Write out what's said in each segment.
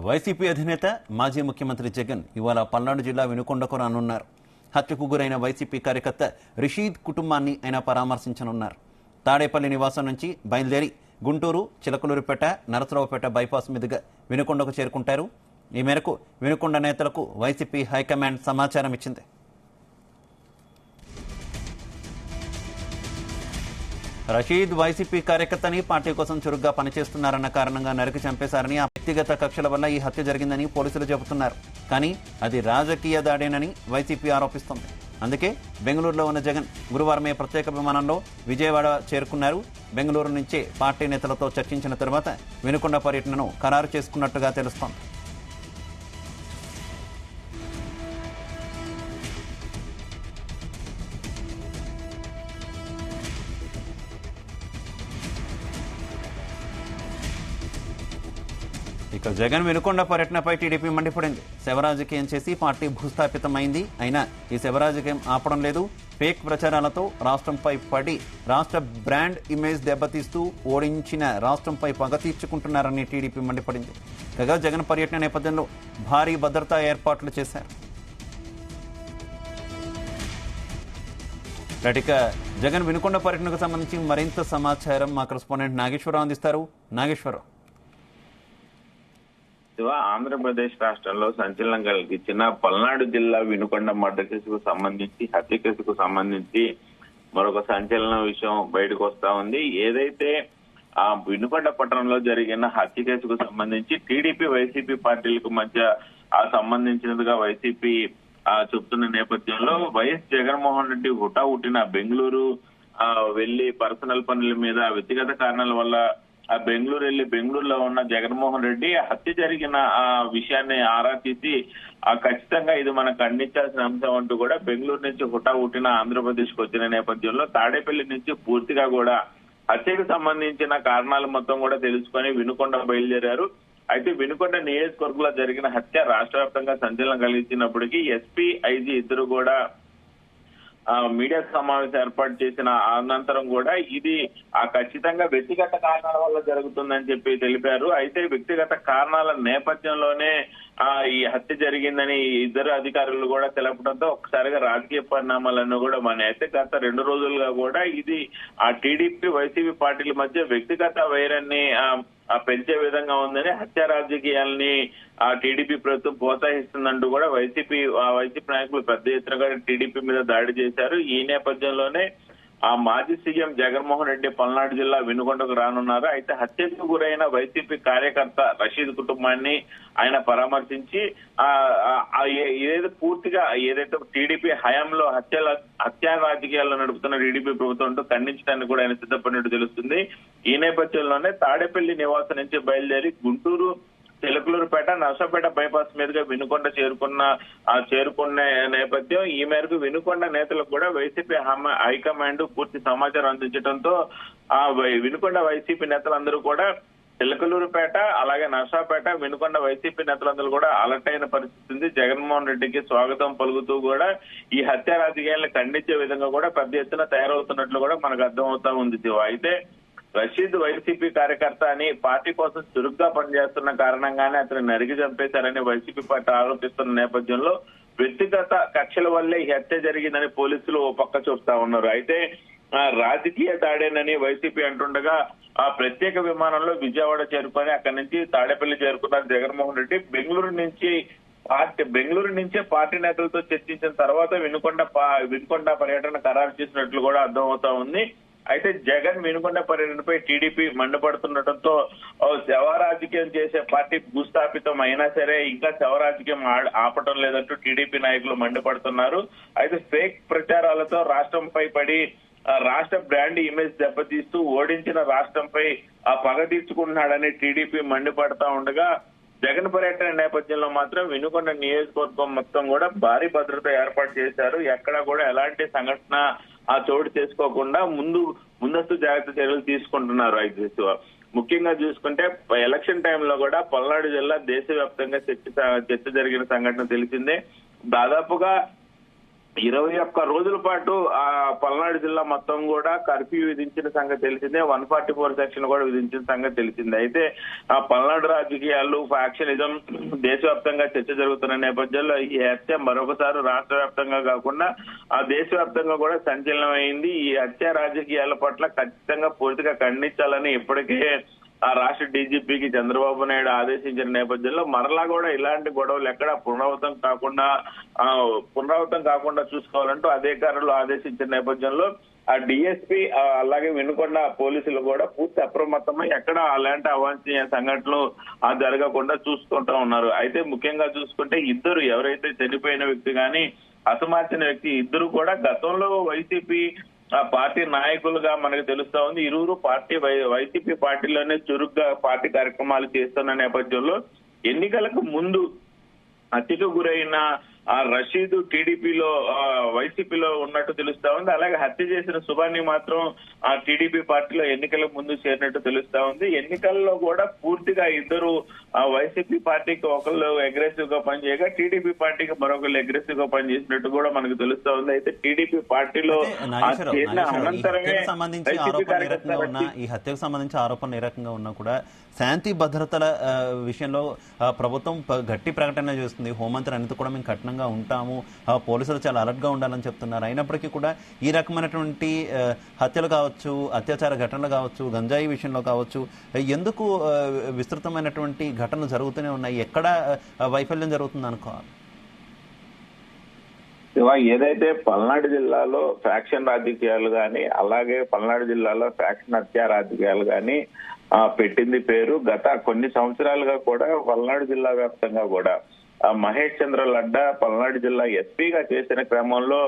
YCP అధినేత మాజీ ముఖ్యమంత్రి జగన్ ఇవాళ పల్నాడు జిల్లా వినుకొండకు రానున్నారు. హత్యకు గురైన వైసీపీ కార్యకర్త రిషీద్ కుటుంబాన్ని ఆయన పరామర్శించనున్నారు. తాడేపల్లి నివాసం నుంచి బయలుదేరి గుంటూరు, చిలకలూరుపేట, నరసరావుపేట బైపాస్ మీదుగా వినుకొండకు చేరుకుంటారు. ఈ మేరకు వినుకొండ నేతలకు వైసీపీ హైకమాండ్ సమాచారం ఇచ్చింది. రషీద్ వైసీపీ కార్యకర్తని పార్టీ కోసం చురుగ్గా పనిచేస్తున్నారన్న కారణంగా నరికి చంపేశారని, ఆ వ్యక్తిగత కక్షల వల్ల ఈ హత్య జరిగిందని పోలీసులు చెబుతున్నారు. కానీ అది రాజకీయ దాడేనని వైసీపీ ఆరోపిస్తోంది. అందుకే బెంగళూరులో ఉన్న జగన్ గురువారమే ప్రత్యేక విమానంలో విజయవాడ చేరుకున్నారు. బెంగళూరు నుంచే పార్టీ నేతలతో చర్చించిన తర్వాత వినుకొండ పర్యటనను ఖరారు చేసుకున్నట్టుగా తెలుస్తోంది. ఇక జగన్ వినుకొండ పర్యటనపై టీడీపీ మండిపడింది. శవరాజకీయం చేసి పార్టీ భూస్థాపితమైంది. అయినా ఈ శవరాజకీయం ఆపడం లేదు. ఫేక్ ప్రచారాలతో రాష్ట్రంపై పడి రాష్ట్ర బ్రాండ్ ఇమేజ్ దెబ్బతీస్తూ ఓడించిన రాష్ట్రంపై పగ తీర్చుకుంటున్నారని టీడీపీ మండిపడింది. కాగా జగన్ పర్యటన నేపథ్యంలో భారీ భద్రతా ఏర్పాట్లు చేశారు. ఇక జగన్ వినుకొండ పర్యటనకు సంబంధించి మరింత సమాచారం మా కరెస్పాండెంట్ నాగేశ్వరరావు అందిస్తారు. నాగేశ్వరరావు, ఆంధ్రప్రదేశ్ రాష్ట్రంలో సంచలనం కలిగించిన పల్నాడు జిల్లా వినుకొండ మర్డర్ కేసుకు సంబంధించి, హత్య కేసుకు సంబంధించి మరొక సంచలన విషయం బయటకు వస్తా ఉంది. ఏదైతే ఆ వినుకొండ పట్టణంలో జరిగిన హత్య కేసుకు సంబంధించి టీడీపీ, వైసీపీ పార్టీలకు మధ్య సంబంధించినదిగా వైసీపీ చెప్తున్న నేపథ్యంలో వైఎస్ జగన్మోహన్ రెడ్డి హుటాహుటిన బెంగళూరు వెళ్లి పర్సనల్ పనుల మీద వ్యక్తిగత కారణాల వల్ల బెంగళూరు వెళ్లి బెంగళూరులో ఉన్న జగన్మోహన్ రెడ్డి హత్య జరిగిన ఆ విషయాన్ని ఆరా తీసి ఖచ్చితంగా ఇది మనం ఖండించాల్సిన అంశం అంటూ కూడా బెంగళూరు నుంచి హుటాహుటిన ఆంధ్రప్రదేశ్ కు వచ్చిన నేపథ్యంలో తాడేపల్లి నుంచి పూర్తిగా కూడా హత్యకు సంబంధించిన కారణాలు మొత్తం కూడా తెలుసుకొని వినుకొండ బయలుదేరారు. అయితే వినుకొండ నియోజకవర్గంలో జరిగిన హత్య రాష్ట్ర వ్యాప్తంగా సంచలనం కలిగించినప్పటికీ ఎస్పీ, ఐజీ ఇద్దరు కూడా మీడియా సమావేశం ఏర్పాటు చేసిన అనంతరం కూడా ఇది ఖచ్చితంగా వ్యక్తిగత కారణాల వల్ల జరుగుతుందని చెప్పి తెలిపారు. అయితే వ్యక్తిగత కారణాల నేపథ్యంలోనే ఈ హత్య జరిగిందని ఇద్దరు అధికారులు కూడా తెలపడంతో ఒకసారిగా రాజకీయ పరిణామాలన్నీ కూడా అయితే గత 2 రోజులుగా కూడా ఇది టీడీపీ, వైసీపీ పార్టీల మధ్య వ్యక్తిగత వైరాన్ని పెంచే విధంగా ఉందని, హత్య రాజకీయాల్ని టీడీపీ ప్రభుత్వం ప్రోత్సహిస్తుందంటూ కూడా వైసీపీ నాయకులు పెద్ద ఎత్తున టీడీపీ మీద దాడి చేశారు. ఈ నేపథ్యంలోనే మాజీ సీఎం జగన్మోహన్ రెడ్డి పల్నాడు జిల్లా వినుకొండకు రానున్నారు. అయితే హత్యకు గురైన వైసీపీ కార్యకర్త రషీద్ కుటుంబాన్ని ఆయన పరామర్శించి ఏదైతే టీడీపీ హయాంలో హత్యా రాజకీయాల్లో నడుపుతున్న టీడీపీ ప్రభుత్వంతో ఖండించడానికి కూడా ఆయన సిద్ధపడినట్టు తెలుస్తుంది. ఈ నేపథ్యంలోనే తాడేపల్లి నివాసం నుంచి బయలుదేరి గుంటూరు, చిలకలూరుపేట, నరసరావుపేట బైపాస్ మీదుగా వినుకొండ చేరుకున్న నేపథ్యం. ఈ మేరకు వినుకొండ నేతలకు కూడా వైసీపీ హైకమాండ్ పూర్తి సమాచారం అందించడంతో వినుకొండ వైసీపీ నేతలందరూ కూడా చిలకలూరుపేట, అలాగే నరసరావుపేట, వినుకొండ వైసీపీ నేతలందరూ కూడా అలర్ట్ అయిన పరిస్థితి ఉంది. జగన్మోహన్ రెడ్డికి స్వాగతం పలుకుతూ కూడా ఈ హత్య రాజకీయాలను ఖండించే విధంగా కూడా పెద్ద ఎత్తున తయారవుతున్నట్లు కూడా మనకు అర్థమవుతా ఉంది. అయితే రషీద్ వైసీపీ కార్యకర్త అని పార్టీ కోసం చురుగ్గా పనిచేస్తున్న కారణంగానే అతను నరికి చంపేశారని వైసీపీ పార్టీ ఆరోపిస్తున్న నేపథ్యంలో వ్యక్తిగత కక్షల వల్లే ఈ హత్య జరిగిందని పోలీసులు ఓ పక్క చూస్తా ఉన్నారు. అయితే రాజకీయ దాడేనని వైసీపీ అంటుండగా ప్రత్యేక విమానంలో విజయవాడ చేరుకొని అక్కడి నుంచి తాడేపల్లి చేరుకున్నారు జగన్మోహన్ రెడ్డి. బెంగళూరు నుంచే పార్టీ నేతలతో చర్చించిన తర్వాత వినుకొండ పర్యటన ఖరారు చేసినట్లు కూడా అర్థమవుతా ఉంది. అయితే జగన్ వినుకొండ పర్యటనపై టీడీపీ మండిపడుతుండటంతో శవరాజకీయం చేసే పార్టీ భూస్థాపితం అయినా సరే ఇంకా శవరాజకీయం ఆపటం లేదంటూ టీడీపీ నాయకులు మండిపడుతున్నారు. అయితే ఫేక్ ప్రచారాలతో రాష్ట్రంపై పడి రాష్ట్ర బ్రాండ్ ఇమేజ్ దెబ్బతీస్తూ ఓడించిన రాష్ట్రంపై పగ తీర్చుకుంటున్నాడని టీడీపీ మండిపడతా ఉండగా జగన్ పర్యటన నేపథ్యంలో మాత్రం వినుకొండ నియోజకవర్గం మొత్తం కూడా భారీ భద్రత ఏర్పాటు చేశారు. ఎక్కడా కూడా ఎలాంటి సంఘటన చోటు చేసుకోకుండా ముందస్తు జాగ్రత్త చర్యలు తీసుకుంటున్నారు. అయితే ముఖ్యంగా చూసుకుంటే ఎలక్షన్ టైంలో కూడా పల్నాడు జిల్లా దేశవ్యాప్తంగా చర్చ జరిగిన సంఘటన తెలిసిందే. దాదాపుగా 21 రోజుల పాటు ఆ పల్నాడు జిల్లా మొత్తం కూడా కర్ఫ్యూ విధించిన సంగతి తెలిసిందే. 144 సెక్షన్ కూడా విధించిన సంగతి తెలిసిందే. అయితే ఆ పల్నాడు రాజకీయాలు ఫ్యాక్షనిజం దేశవ్యాప్తంగా చర్చ జరుగుతున్న నేపథ్యంలో ఈ హత్య మరొకసారి రాష్ట్ర వ్యాప్తంగా కాకుండా ఆ దేశవ్యాప్తంగా కూడా సంచలనమైంది. ఈ హత్య రాజకీయాల పట్ల ఖచ్చితంగా పూర్తిగా ఖండించాలని ఇప్పటికే ఆ రాష్ట్ర డీజీపీకి చంద్రబాబు నాయుడు ఆదేశించిన నేపథ్యంలో మరలా కూడా ఇలాంటి గొడవలు ఎక్కడ పునరావృతం కాకుండా చూసుకోవాలంటూ అధికారులు ఆదేశించిన నేపథ్యంలో ఆ డిఎస్పీ అలాగే వినుకొండ పోలీసులు కూడా పూర్తి అప్రమత్తమై ఎక్కడ అలాంటి అవాంఛనీయ సంఘటనలు జరగకుండా చూసుకుంటూ ఉన్నారు. అయితే ముఖ్యంగా చూసుకుంటే ఇద్దరు ఎవరైతే చనిపోయిన వ్యక్తి కానీ హతమార్చిన వ్యక్తి ఇద్దరు కూడా గతంలో వైసీపీ పార్టీ నాయకులుగా మనకు తెలుస్తా ఉంది. ఇరువురు వైసీపీ పార్టీలోనే చురుగ్గా పార్టీ కార్యక్రమాలు చేస్తున్న నేపథ్యంలో ఎన్నికలకు ముందు హత్యకు గురైన ఆ రషీద్ టీడీపీలో వైసీపీలో ఉన్నట్టు తెలుస్తా ఉంది. అలాగే హత్య చేసిన సుబాని మాత్రం ఆ టీడీపీ పార్టీలో ఎన్నికల ముందు చేరినట్టు తెలుస్తా ఉంది. ఎన్నికల్లో కూడా పూర్తిగా ఇద్దరు వైసీపీ పార్టీకి ఒకళ్ళు అగ్రెసివ్ గా పనిచేయగా టీడీపీ పార్టీకి మరొకళ్ళు అగ్రెసివ్ గా పనిచేసినట్టు కూడా మనకు తెలుస్తా ఉంది. అయితే టీడీపీ పార్టీలో చేరిన అనంతరమే ఈ హత్యకు సంబంధించి ఆరోపణలు ఏ రకంగా ఉన్నా కూడా శాంతి భద్రతల విషయంలో ప్రభుత్వం గట్టి ప్రకటన చేస్తుంది. హోంమంత్రి అనిత కూడా మేము కఠినంగా ఉంటాము, పోలీసులు చాలా అలర్ట్ గా ఉండాలని చెప్తున్నారు. అయినప్పటికీ కూడా ఈ రకమైనటువంటి హత్యలు కావచ్చు, అత్యాచార ఘటనలు కావచ్చు, గంజాయి విషయంలో కావచ్చు, ఎందుకు విస్తృతమైనటువంటి ఘటనలు జరుగుతూనే ఉన్నాయి? ఎక్కడ వైఫల్యం జరుగుతుంది అనుకోవాలి? ఏదైతే పల్నాడు జిల్లాలో ఫ్యాక్షన్ రాజకీయాలు కానీ అలాగే పల్నాడు జిల్లాలో ఫ్యాక్షన్ హత్య రాజకీయాలు కానీ పెట్టింది పేరు. గత కొన్ని సంవత్సరాలుగా కూడా పల్నాడు జిల్లా వ్యాప్తంగా కూడా మహేష్ చంద్ర లడ్డా పల్నాడు జిల్లా ఎస్పీగా చేసిన క్రమంలో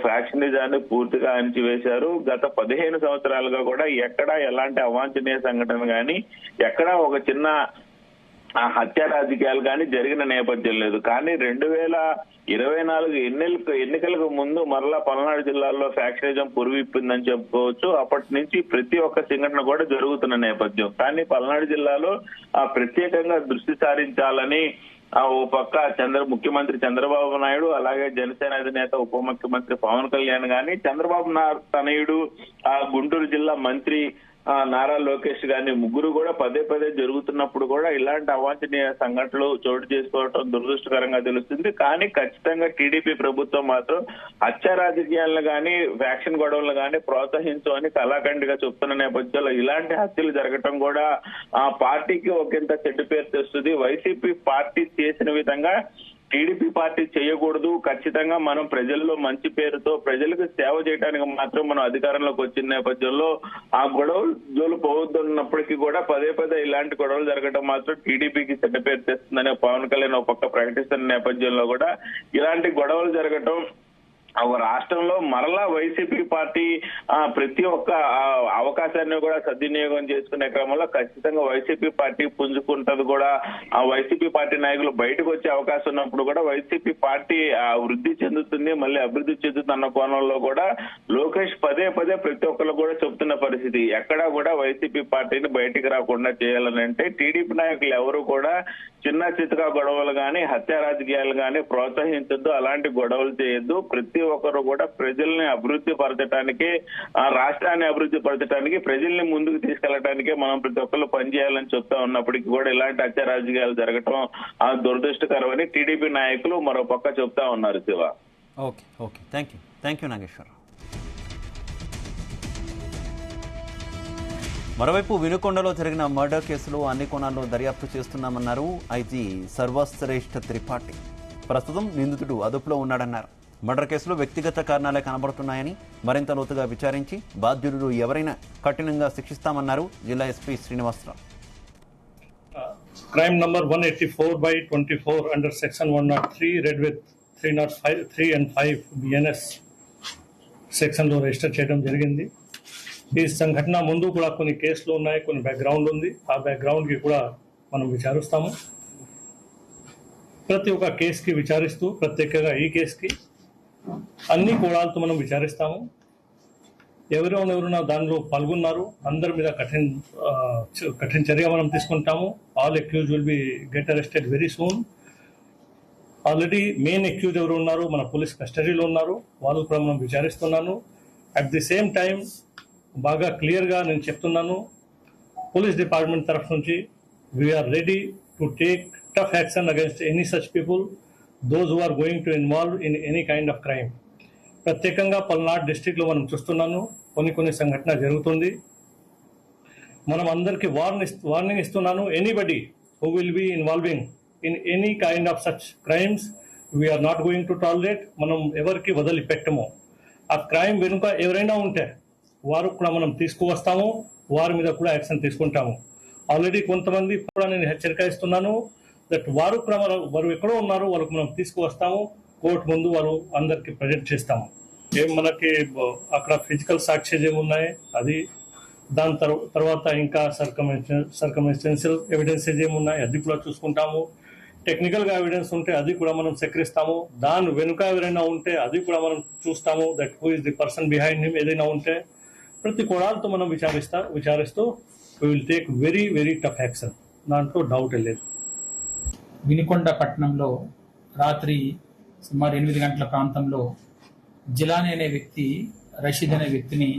ఫ్యాక్షనిజాన్ని పూర్తిగా అణిచివేశారు. గత 15 సంవత్సరాలుగా కూడా ఎక్కడా ఎలాంటి అవాంఛనీయ సంఘటన కానీ ఎక్కడా ఒక చిన్న హత్య రాజకీయాలు కానీ జరిగిన నేపథ్యం లేదు. కానీ 2024 ఎన్నికలకు ముందు మరలా పల్నాడు జిల్లాలో ఫ్యాక్షనిజం పురువిప్పిందని చెప్పుకోవచ్చు. అప్పటి నుంచి ప్రతి ఒక్క సంఘటన కూడా జరుగుతున్న నేపథ్యం. కానీ పల్నాడు జిల్లాలో ప్రత్యేకంగా దృష్టి సారించాలని ఓ పక్క ముఖ్యమంత్రి చంద్రబాబు నాయుడు అలాగే జనసేన అధినేత ఉప ముఖ్యమంత్రి పవన్ కళ్యాణ్ గాని చంద్రబాబు తనయుడు గుంటూరు జిల్లా మంత్రి నారా లోకేష్ గాని ముగ్గురు కూడా పదే జరుగుతున్నప్పుడు కూడా ఇలాంటి అవాంఛనీయ సంఘటనలు చోటు చేసుకోవడం దురదృష్టకరంగా తెలుస్తుంది. కానీ ఖచ్చితంగా టీడీపీ ప్రభుత్వం మాత్రం హత్య రాజకీయాలను కానీ వ్యాక్సిన్ గొడవలను కానీ ప్రోత్సహించు అని కళాఖండిగా చెప్తున్న నేపథ్యంలో ఇలాంటి హత్యలు జరగటం కూడా ఆ పార్టీకి ఒకంత చెడ్డ పేరు తెస్తుంది. వైసీపీ పార్టీ చేసిన విధంగా టీడీపీ పార్టీ చేయకూడదు. ఖచ్చితంగా మనం ప్రజల్లో మంచి పేరుతో ప్రజలకు సేవ చేయడానికి మాత్రం మనం అధికారంలోకి వచ్చిన నేపథ్యంలో ఆ గొడవలు జోలు పోవద్దన్నప్పటికీ కూడా పదే ఇలాంటి గొడవలు జరగడం మాత్రం టీడీపీకి చెడ్డ పేరు తెస్తుందని పవన్ కళ్యాణ్ ఒక పక్క ప్రకటిస్తున్న నేపథ్యంలో కూడా ఇలాంటి గొడవలు జరగటం రాష్ట్రంలో మరలా వైసీపీ పార్టీ ప్రతి ఒక్క అవకాశాన్ని కూడా సద్వినియోగం చేసుకునే క్రమంలో ఖచ్చితంగా వైసీపీ పార్టీ పుంజుకుంటది కూడా. ఆ వైసీపీ పార్టీ నాయకులు బయటకు వచ్చే అవకాశం ఉన్నప్పుడు కూడా వైసీపీ పార్టీ వృద్ధి చెందుతుంది, మళ్ళీ అభివృద్ధి చెందుతుంది అన్న కోణంలో కూడా లోకేష్ పదే ప్రతి ఒక్కరు కూడా చెప్తున్న పరిస్థితి. ఎక్కడా కూడా వైసీపీ పార్టీని బయటికి రాకుండా చేయాలని అంటే టీడీపీ నాయకులు ఎవరు కూడా చిన్న చితకా గొడవలు కానీ హత్య రాజకీయాలు కానీ ప్రోత్సహించొద్దు, అలాంటి గొడవలు చేయొద్దు. ప్రతి ఒక్కరు కూడా ప్రజల్ని అభివృద్ధి పరచడానికి రాష్ట్రాన్ని అభివృద్ధి పరచడానికి ప్రజల్ని ముందుకు తీసుకెళ్లడానికే మనం ప్రతి ఒక్కరు పనిచేయాలని చెప్తా ఉన్నప్పటికీ కూడా ఇలాంటి హత్య రాజకీయాలు జరగటం దురదృష్టకరమని టీడీపీ నాయకులు మరో పక్క చెప్తా ఉన్నారు. Shiva. Okay thank you Nageswara. మరోవైపు వినుకొండలో జరిగిన మర్డర్ కేసులో అన్ని కోణాల్లో దర్యాప్తు చేస్తున్నామన్నారు ఐజీ సర్వశ్రేష్ఠ త్రిపాఠి. ప్రస్తుతం నిందితుడు అదుపులో ఉన్నాడన్నారు. మర్డర్ కేసులో వ్యక్తిగత కారణాలే కనబడుతున్నాయని మరింత లోతుగా విచారించి బాధ్యులు ఎవరైనా కఠినంగా శిక్షిస్తామన్నారు జిల్లా SP Srinivasarao. Crime number 184/24 under section 103 read with 3 and 5 BNS section లో రిజిస్టర్ చేయడం జరిగింది. ఈ సంఘటన ముందు కూడా కొన్ని కేసులు ఉన్నాయి, కొన్ని బ్యాక్గ్రౌండ్ ఉంది. ఆ బ్యాక్గ్రౌండ్ కి కూడా మనం విచారిస్తాము. ప్రతి ఒక్క కేసుకి విచారిస్తూ ప్రత్యేకంగా ఈ కేసుకి అన్ని కోణాలతో మనం విచారిస్తాము. ఎవరెవరైనా దానిలో పాల్గొన్నారు అందరి మీద కఠిన చర్య మనం తీసుకుంటాము. All accused will be get arrested very soon. Already main accused ఎవరు ఉన్నారు మన పోలీస్ కస్టడీలో ఉన్నారు, వాళ్ళు కూడా మనం విచారిస్తున్నాను. అట్ ది సేమ్ టైం బాగా క్లియర్గా నేను చెప్తున్నాను, పోలీస్ డిపార్ట్మెంట్ తరఫు నుంచి we are ready to take tough action against any such people those who are going to involve in any kind of crime. ప్రత్యేకంగా పల్నాడు డిస్ట్రిక్ట్లో మనం చూస్తున్నాను కొన్ని సంఘటన జరుగుతుంది. మనం అందరికీ వార్నింగ్ ఇస్తున్నాను, anybody who will be involving in any kind of such crimes we are not going to tolerate. మనం ఎవరికి వదిలిపెట్టము. ఆ క్రైమ్ వెనుక ఎవరైనా ఉంటే వారు కూడా మనం తీసుకువస్తాము, వారి మీద కూడా యాక్షన్ తీసుకుంటాము. ఆల్రెడీ కొంతమంది కూడా నేను హెచ్చరిక ఇస్తున్నాను దట్ వారు కూడా వారు ఎక్కడో ఉన్నారు, వాళ్ళకు మనం తీసుకువస్తాము, కోర్టు ముందు వారు అందరికి ప్రజెంట్ చేస్తాము. మనకి అక్కడ ఫిజికల్ సాక్ష్యం ఏమున్నాయి అది, దాని తర్వాత ఇంకా సర్కమ్స్టెన్షియల్ ఎవిడెన్సెస్ ఏమున్నాయి అది కూడా చూసుకుంటాము. టెక్నికల్ గా ఎవిడెన్స్ ఉంటే అది కూడా మనం సేకరిస్తాము. దాని వెనుక ఎవరైనా ఉంటే అది కూడా మనం చూస్తాము, that who is the person behind him. ఏదైనా ఉంటే ప్రతి కోణాలతో మనం విచారిస్తూ we will take very very tough action, దాంట్లో డౌట్ లేదు. వినుకొండ పట్టణంలో రాత్రి సుమారు 8 గంటల ప్రాంతంలో జిలానీ అనే వ్యక్తి రషీద్ అనే వ్యక్తిని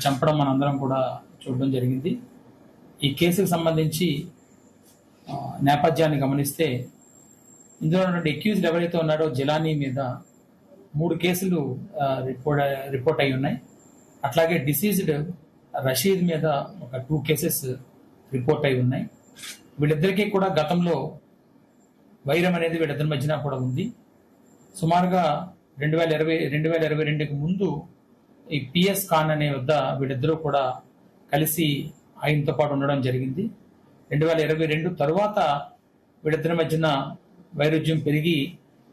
చంపడం మనందరం కూడా చూడడం జరిగింది. ఈ కేసుకు సంబంధించి నేపథ్యాన్ని గమనిస్తే ఇందులో ఉన్నటువంటి అక్యూజ్డ్ ఎవరైతే ఉన్నాడో జిలానీ మీద 3 కేసులు రిపోర్ట్ అయి ఉన్నాయి. అట్లాగే డిసీజ్డ్ రషీద్ మీద ఒక 2 కేసెస్ రిపోర్ట్ అయి ఉన్నాయి. వీళ్ళిద్దరికీ కూడా గతంలో వైరం అనేది వీళ్ళిద్దరి మధ్యన కూడా ఉంది. సుమారుగా 2022కి ముందు ఈ పిఎస్ ఖాన్ అనే వద్ద వీళ్ళిద్దరూ కూడా కలిసి ఆయనతో పాటు ఉండడం జరిగింది. 2022 తరువాత వీళ్ళిద్దరి మధ్యన వైరుధ్యం పెరిగి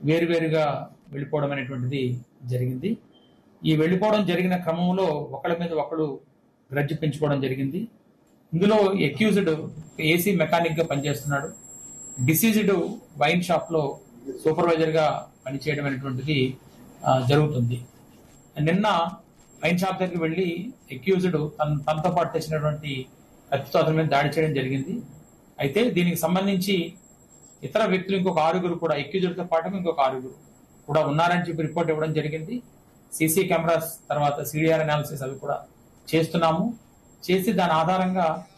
వేరువేరుగా వెళ్ళిపోవడం అనేటువంటిది జరిగింది. ఈ వెళ్ళిపోవడం జరిగిన క్రమంలో ఒకళ్ళ మీద ఒకళ్ళు గ్రడ్జ్ పెంచుకోవడం జరిగింది. ఇందులో అక్యూజ్డ్ ఏసీ మెకానిక్ గా పనిచేస్తున్నాడు. డిసీజ్డ్ వైన్ షాప్ లో సూపర్వైజర్ గా పనిచేయడం అనేటువంటిది జరుగుతుంది. నిన్న వైన్ షాప్ దగ్గరికి వెళ్లి అక్యూజ్డ్ తనతో పాటు తెచ్చినటువంటి కత్తితో అతని మీద దాడి చేయడం జరిగింది. అయితే దీనికి సంబంధించి ఇతర వ్యక్తులు ఇంకొక 6 కూడా అక్యూజ్డ్ తో పాటు ఇంకొక 6 కూడా ఉన్నారని చెప్పి రిపోర్ట్ ఇవ్వడం జరిగింది. సీసీ కెమెరాస్ తర్వాత సిడిఆర్ అనాలిసిస్ అవి కూడా చేస్తున్నాము. చేసి దాని ఆధారంగా